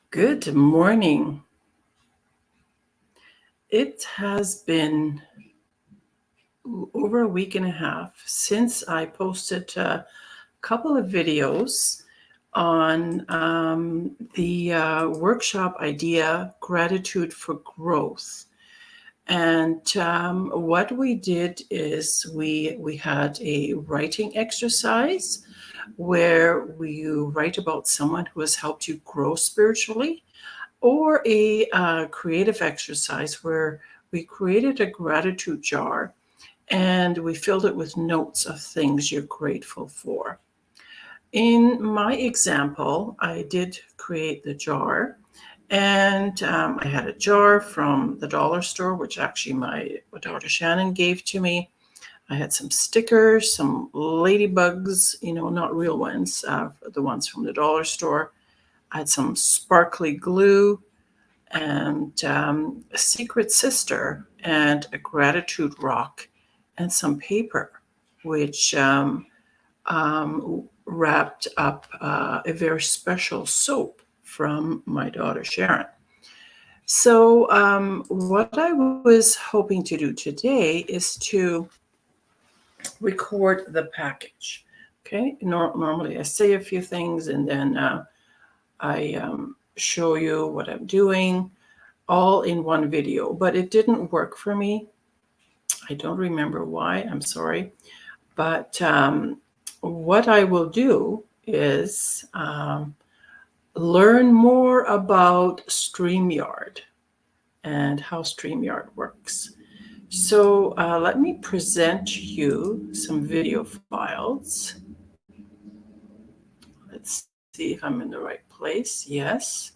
Good morning. It has been over a week and a half since I posted a couple of videos on the workshop idea, Gratitude for Growth. And what we did is we had a writing exercise where you write about someone who has helped you grow spiritually, or a creative exercise where we created a gratitude jar and we filled it with notes of things you're grateful for. In my example, I did create the jar, and I had a jar from the dollar store, which actually my daughter Shannon gave to me. I had some stickers, some ladybugs, not real ones, the ones from the dollar store. I had some sparkly glue and a secret sister and a gratitude rock and some paper, which wrapped up a very special soap from my daughter Sharon. So what I was hoping to do today is to record the package. Okay, normally I say a few things and then I show you what I'm doing all in one video, but it didn't work for me. I don't remember why, I'm sorry. But what I will do is learn more about StreamYard and how StreamYard works. So let me present you some video files. Let's see if I'm in the right place. Yes.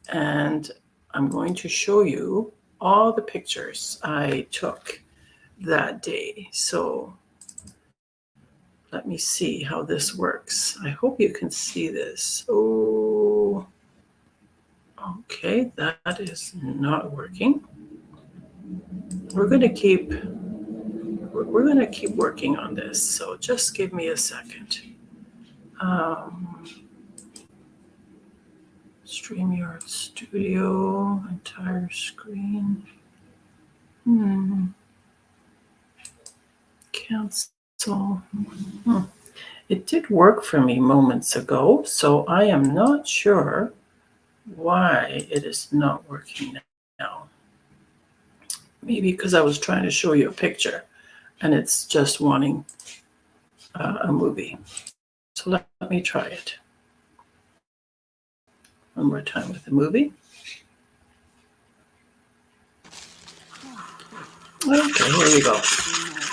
And I'm going to show you all the pictures I took that day. So let me see how this works. I hope you can see this. Oh, okay, that is not working. We're going to keep working on this. So just give me a second. StreamYard Studio, entire screen. Cancel. It did work for me moments ago, so I am not sure why it is not working now. Maybe because I was trying to show you a picture and it's just wanting a movie. So let me try it one more time with the movie. Okay, here we go.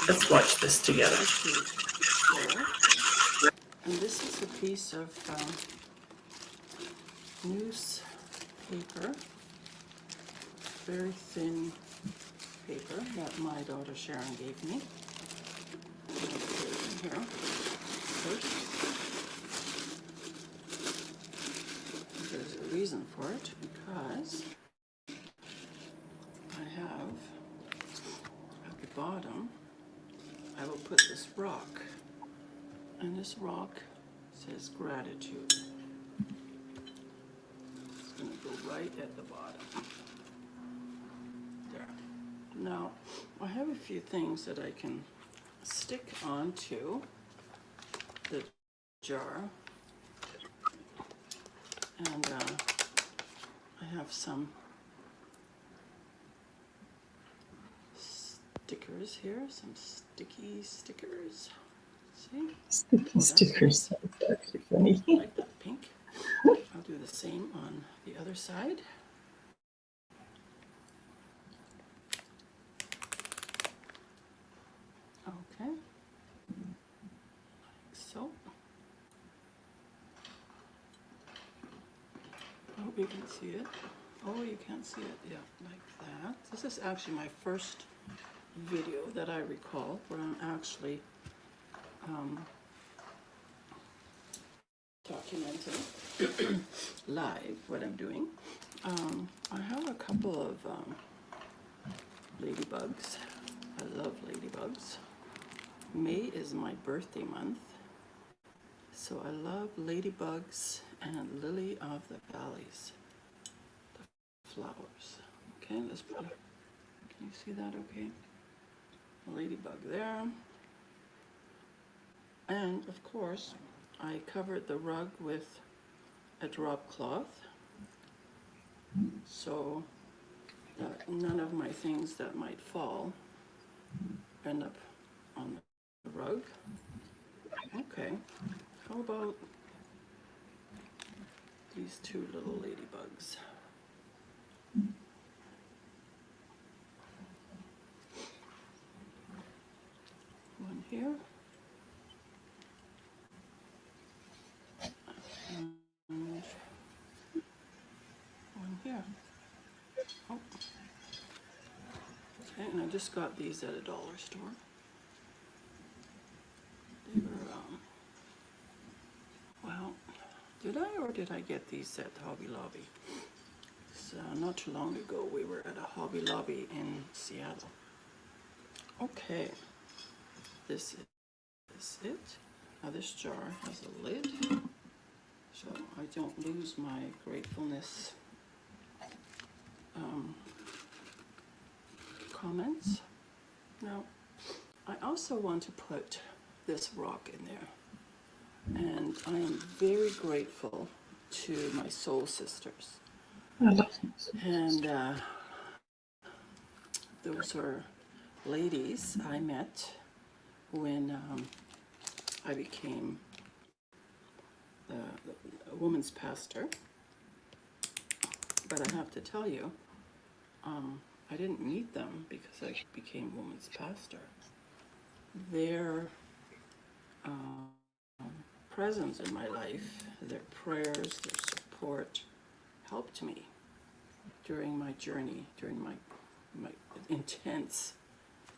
Let's watch this together. And this is a piece of newspaper, very thin paper that my daughter Sharon gave me. Here first. There's a reason for it, because I have at the bottom, I will put this rock, and this rock says gratitude. It's going to go right at the bottom. There. Now, I have a few things that I can stick onto the jar, and I have some stickers here, some sticky stickers. See? Sticky stickers. That's actually funny. I like that pink. I'll do the same on the other side. Okay. Like so. I hope you can see it. Oh, you can't see it. Yeah, like that. This is actually my first video that I recall where I'm actually documenting live what I'm doing. I have a couple of ladybugs. I love ladybugs. May is my birthday month, So I love ladybugs and lily of the valleys, the flowers. Okay, let's put a, can you see that okay? A ladybug there. And of course, I covered the rug with a drop cloth, so that none of my things that might fall end up on the rug. Okay, how about these two little ladybugs? One here. And one here. Oh. Okay, and I just got these at a dollar store. They were, well, did I or did I get these at Hobby Lobby? So not too long ago we were at a Hobby Lobby in Seattle. Okay, this is it. Now this jar has a lid, so I don't lose my gratefulness comments. Now, I also want to put this rock in there, and I am very grateful to my soul sisters. I love these. And those are ladies I met when I became a woman's pastor. But I have to tell you, I didn't meet them because I became woman's pastor. Their presence in my life, their prayers, their support helped me during my journey, during my intense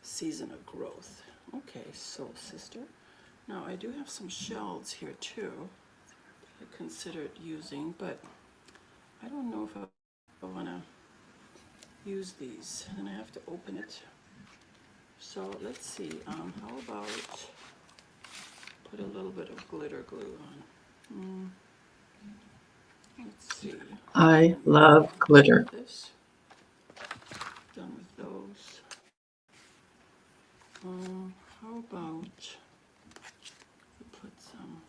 season of growth. Okay, soul sister. Now I do have some shells here too I considered using, but I don't know if I want to use these, and I have to open it. So let's see, how about put a little bit of glitter glue on. Let's see. I love glitter. This. Done with those. How about we put some,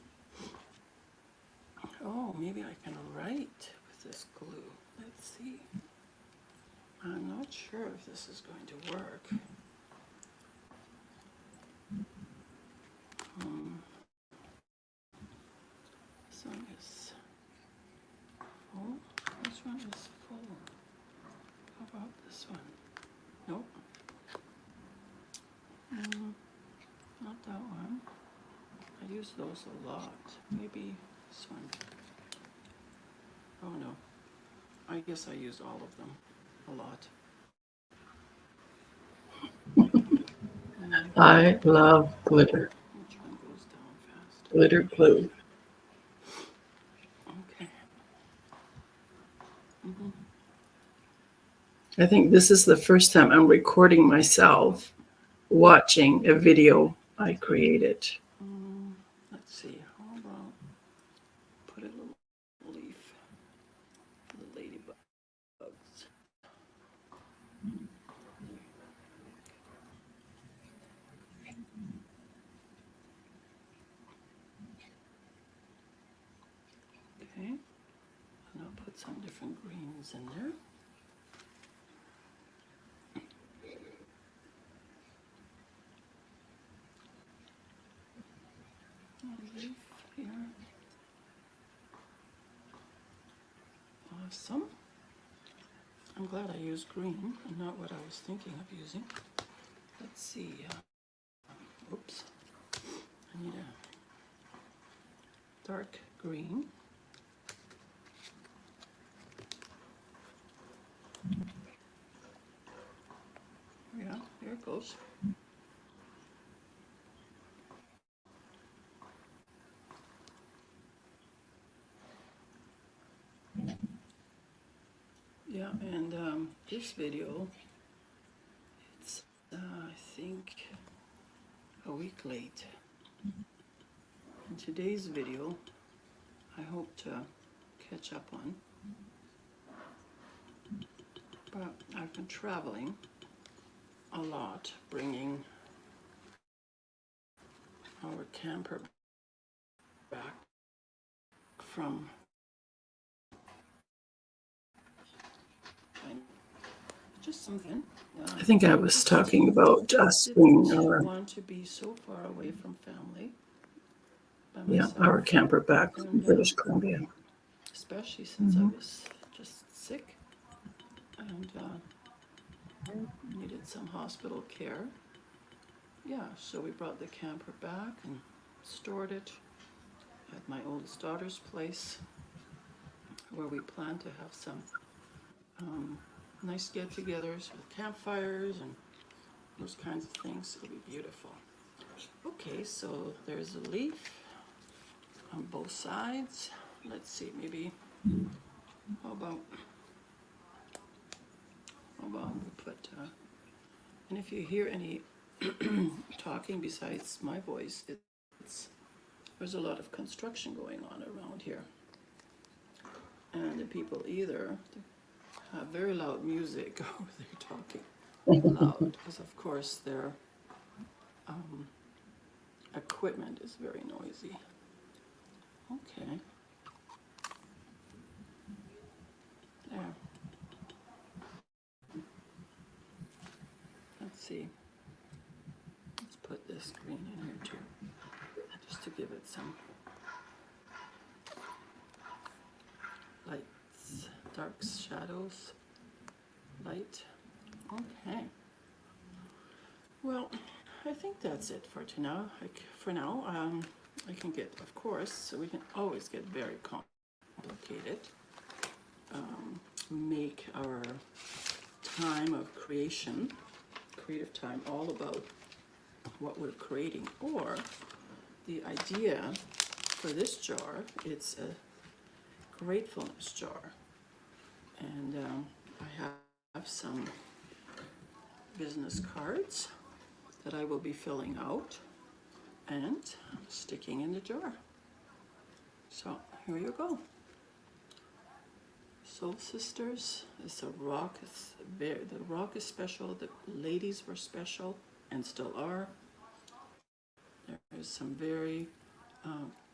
oh, maybe I can write with this glue. Let's see. I'm not sure if this is going to work. This one is full. This one is full. How about this one? Nope. Not that one. I use those a lot. Maybe this one. Oh no. I guess I use all of them a lot. I love glitter. Which one goes down fast? Glitter glue. Okay. I think this is the first time I'm recording myself watching a video I created. Let's see. How about put a little leaf for the ladybugs. Okay. And I'll put some different greens in there. A leaf here. Awesome. I'm glad I used green and not what I was thinking of using. Let's see. Oops. I need a dark green. Yeah, there it goes. Yeah, and this video, it's I think a week late. in today's video, I hope to catch up on. But I've been traveling a lot, bringing our camper back from just something. I think I was talking about us bringing our, want to be so far away from family. our camper back from British Columbia. Especially since I was just sick and needed some hospital care. Yeah, so we brought the camper back and stored it at my oldest daughter's place, where we plan to have some nice get-togethers with campfires and those kinds of things. It'll be beautiful. Okay, so there's a leaf on both sides. Let's see, maybe, how about we put, and if you hear any talking besides my voice, there's a lot of construction going on around here. And the people either have very loud music or they're talking loud, because of course their equipment is very noisy. Okay. There. Let's see. Let's put this green in here too, just to give it some lights, darks, shadows, light. Okay. Well, I think that's it for now. I can get, of course, so we can always get very complicated. Make our time of creative time, all about what we're creating. Or the idea for this jar, it's a gratefulness jar. And I have some business cards that I will be filling out and sticking in the jar. So here you go. Soul Sisters is a rock. The rock is special. The ladies were special and still are. There's some very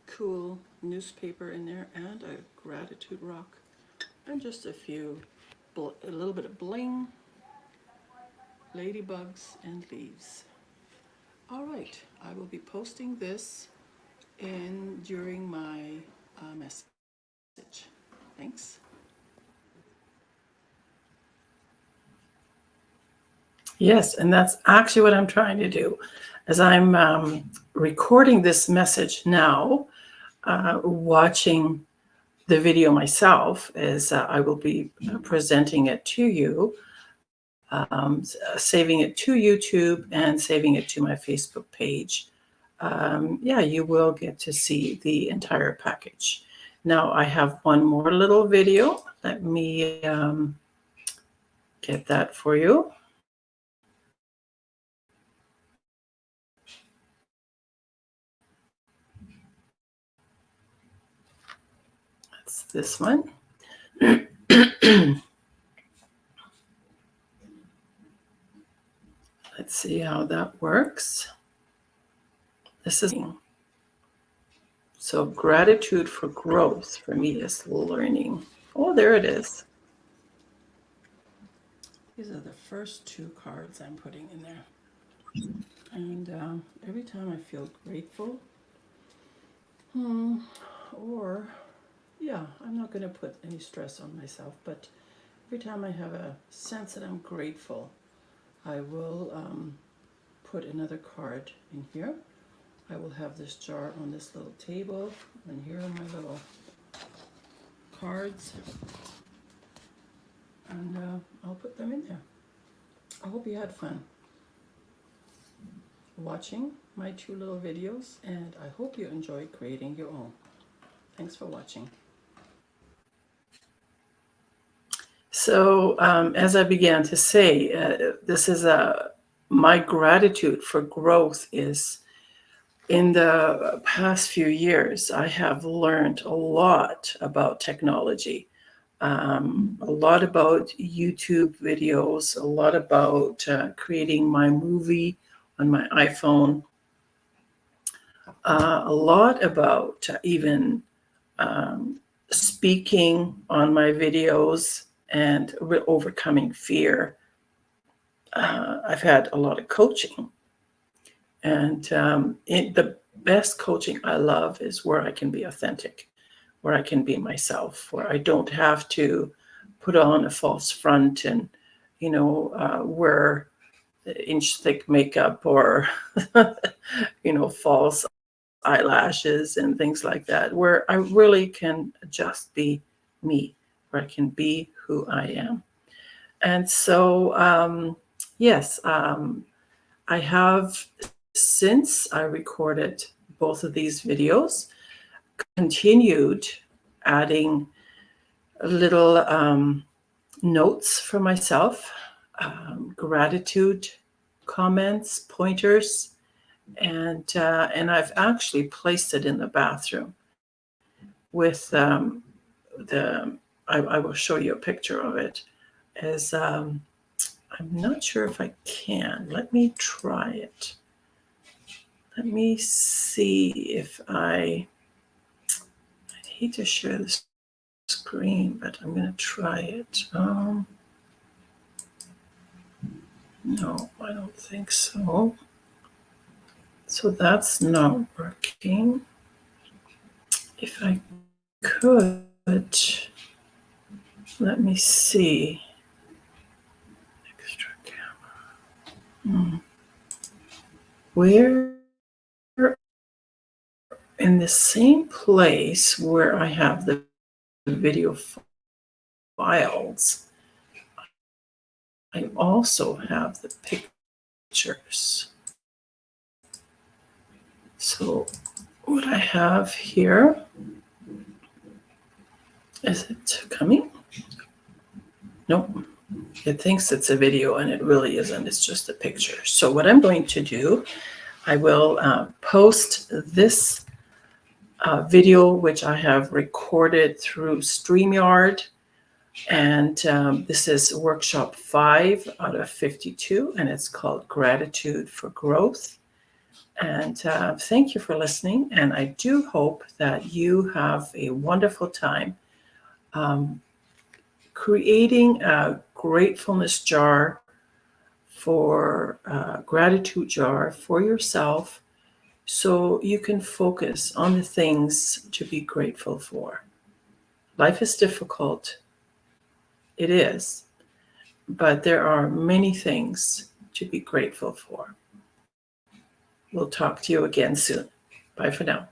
cool newspaper in there and a gratitude rock and just a little bit of bling, ladybugs and leaves. All right, I will be posting this during my message. Thanks. Yes, and that's actually what I'm trying to do. As I'm recording this message now, watching the video myself, as I will be presenting it to you, saving it to YouTube and saving it to my Facebook page. You will get to see the entire package. Now I have one more little video. Let me get that for you. That's this one. Let's see how that works. This is so gratitude for growth for me is learning. Oh, there it is. These are the first two cards I'm putting in there. And every time I feel grateful, I'm not going to put any stress on myself, but every time I have a sense that I'm grateful, I will put another card in here. I will have this jar on this little table, and here are my little cards, and I'll put them in there. I hope you had fun watching my two little videos, and I hope you enjoyed creating your own. Thanks for watching. So as I began to say, this is my gratitude for growth is In the past few years, I have learned a lot about technology, a lot about YouTube videos, a lot about creating my movie on my iPhone, a lot about even speaking on my videos and overcoming fear. I've had a lot of coaching, and the best coaching I love is where I can be authentic, where I can be myself, where I don't have to put on a false front and, wear inch thick makeup or, false eyelashes and things like that, where I really can just be me, where I can be who I am. And so, yes, I have, since I recorded both of these videos, continued adding little notes for myself, gratitude comments, pointers, and I've actually placed it in the bathroom with I will show you a picture of it. As I'm not sure if I can. Let me try it. Let me see if I'd hate to share the screen, but I'm going to try it. No, I don't think so. So that's not working. If I could, let me see. Extra camera. Where in the same place where I have the video files, I also have the pictures. So what I have here, is it coming? Nope. It thinks it's a video and it really isn't. It's just a picture. So what I'm going to do, I will post this video, which I have recorded through StreamYard. And this is workshop 5 out of 52, and it's called Gratitude for Growth. And thank you for listening. And I do hope that you have a wonderful time creating a gratefulness jar for gratitude jar for yourself, so you can focus on the things to be grateful for. Life is difficult. It is. But there are many things to be grateful for. We'll talk to you again soon. Bye for now.